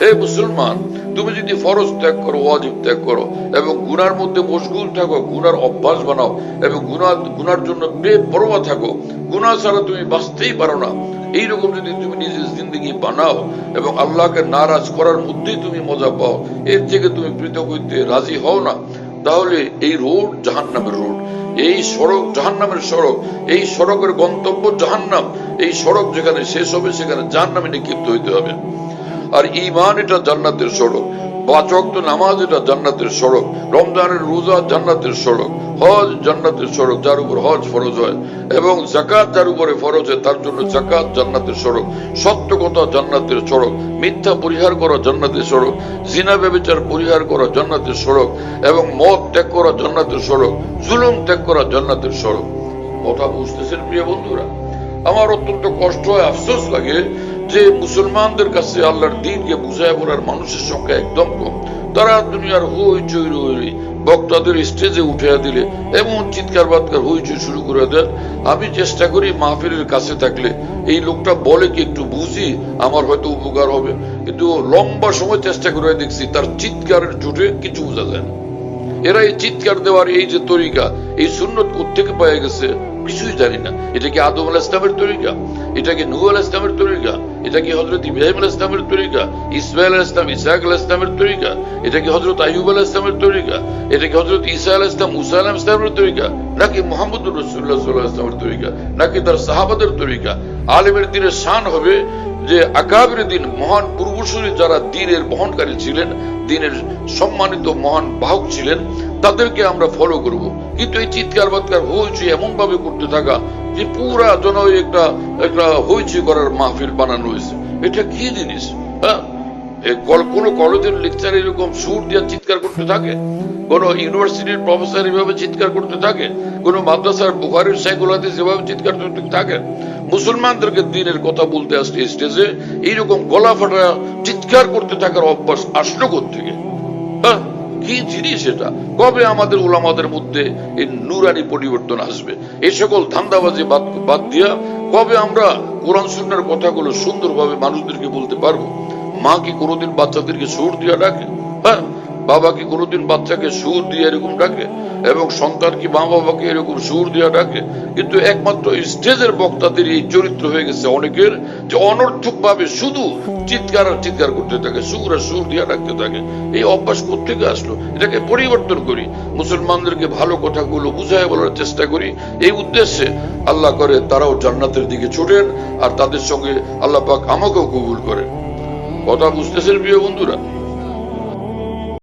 হে মুসলমান, তুমি যদি ফরজ ত্যাগ করো, ওয়াজিব ত্যাগ করো এবং গুনার মধ্যে মশগুল থাকো, গুনার অভ্যাস বানাও এবং গুনার জন্য বেপরোয়া থাকো, গুনাহ ছাড়া তুমি বাঁচতেই পারো না, এইরকম যদি তুমি নিজের জিন্দগি বানাও এবং আল্লাহকে নারাজ করার মধ্যেই তুমি মজা পাও, এর থেকে তুমি পৃথক হইতে রাজি হও না, তাহলে এই রোড জাহান্নামের রোড, এই সড়ক জাহান্নামের সড়ক, এই সড়কের গন্তব্য জাহান্নাম। এই সড়ক যেখানে শেষ হবে সেখানে জাহান্নামে নিক্ষিপ্ত হইতে হবে। আর ঈমান এটা জান্নাতের সড়ক, 5 ওয়াক্ত নামাজ এটা জান্নাতের সড়ক, রমজানের রোজা জান্নাতের সড়ক, হজ জান্নাতের সড়ক যার উপর হজ ফরজ হয়, এবং যাকাত যার উপরে ফরজ হয় তার জন্য যাকাত জান্নাতের সড়ক, সত্য কথা জান্নাতের সড়ক, মিথ্যা পরিহার করা জান্নাতের সড়ক, জিনা ব্যভিচার পরিহার করা জান্নাতের সড়ক, এবং মদ ত্যাগ করা জান্নাতের সড়ক, জুলুম ত্যাগ করা জান্নাতের সড়ক। কথা বুঝতেছেন প্রিয় বন্ধুরা? আমার অত্যন্ত কষ্ট হয়, আফসোস লাগে যে মুসলমানদের কাছে আল্লাহর দ্বীনকে বুঝায় বলার মানুষের সংখ্যা একদম কম। তারা দুনিয়ার হইচই রই বক্তাদের স্টেজে উঠে দিলে এমন চিৎকার বাৎকার হইচই শুরু করে দেন। আমি চেষ্টা করি মাহফিলের কাছে থাকলে এই লোকটা বলে কি একটু বুঝি, আমার হয়তো উপকার হবে, কিন্তু লম্বা সময় চেষ্টা করে দেখছি তার চিৎকারের চোটে কিছু বোঝা যায় না। এরা এই চিৎকার দেওয়ার এই যে তরিকা, এই সুন্নত কোত্থেকে পাওয়া গেছে কিছুই জানি না। এটা কি আদম আলাইহিস সালামের তরিকা? এটা কি নূহ আলাইহিস সালামের তরিকা? এটা কি হযরত ইব্রাহিম আলাইহিস সালামের তরিকা? ইসমাঈল আলাইহিস সালাম, ইসহাক আলাইহিস সালামের তরিকা? এটা কি হযরত আইয়ুব আলাইহিস সালামের তরিকা? এটা কি হযরত ঈসা আলাইহিস সালাম, মুসা আলাইহিস সালামের তরিকা? নাকি মুহাম্মদুর রাসূলুল্লাহ সাল্লাল্লাহু আলাইহি ওয়াসাল্লামের তরিকা? নাকি তার সাহাবাদের তরিকা? আলেমের দিনের শান হবে যে আকাবির দিন, মহান পূর্বসূরি যারা দ্বীনের বহনকারী ছিলেন, দ্বীনের সম্মানিত মহান বাহক ছিলেন, তাদেরকে আমরা ফলো করব। কিন্তু এই চিৎকার বাৎকার হইচই এমন ভাবে করতে থাকা যে পুরা জন একটা হইচই করার মাহফিল বানানো হয়েছে। এটা কি জিনিস? কোন কলেজের লেকচার এরকম সুর দিয়ে চিৎকার করতে থাকে? কোন ইউনিভার্সিটির প্রফেসর এভাবে চিৎকার করতে থাকে? কোন মাদ্রাসার বুখারীর সাইকোলজি যেভাবে চিৎকার করতে থাকে? মুসলমানদেরকে দ্বীনের কথা বলতে আসলে স্টেজে এইরকম গলা ফাটা চিৎকার করতে থাকার অভ্যাস আসলো কোত্থেকে? কি জিনিস এটা? কবে আমাদের উলামাদের মধ্যে এই নুরানি পরিবর্তন আসবে? এই সকল ধান্দাবাজি বাদ দিয়া কবে আমরা কোরআন সুন্নাহর কথাগুলো সুন্দরভাবে মানুষদেরকে বলতে পারবো? মা কি কোনোদিন বাচ্চাদেরকে সুর দিয়া ডাকে? বাবা কি কোনোদিন বাচ্চাকে সুর দিয়ে এরকম ডাকে? এবং সন্তান কি মা বাবাকে এরকম সুর দিয়া ডাকে? কিন্তু একমাত্র স্টেজের বক্তাদের এই চরিত্র হয়ে গেছে অনেকের, যে অনর্থক ভাবে শুধু চিৎকার আর চিৎকার করতে থাকে, সুর আর সুর দিয়া ডাকতে থাকে। এই অভ্যাস কোত্থেকে আসলো? এটাকে পরিবর্তন করি, মুসলমানদেরকে ভালো কথাগুলো বুঝায় বলার চেষ্টা করি। এই উদ্দেশ্যে আল্লাহ করে তারাও জান্নাতের দিকে ছোটেন, আর তাদের সঙ্গে আল্লাহ পাক আমাকেও কবুল করেন। কথা বুঝতেছেন প্রিয় বন্ধুরা?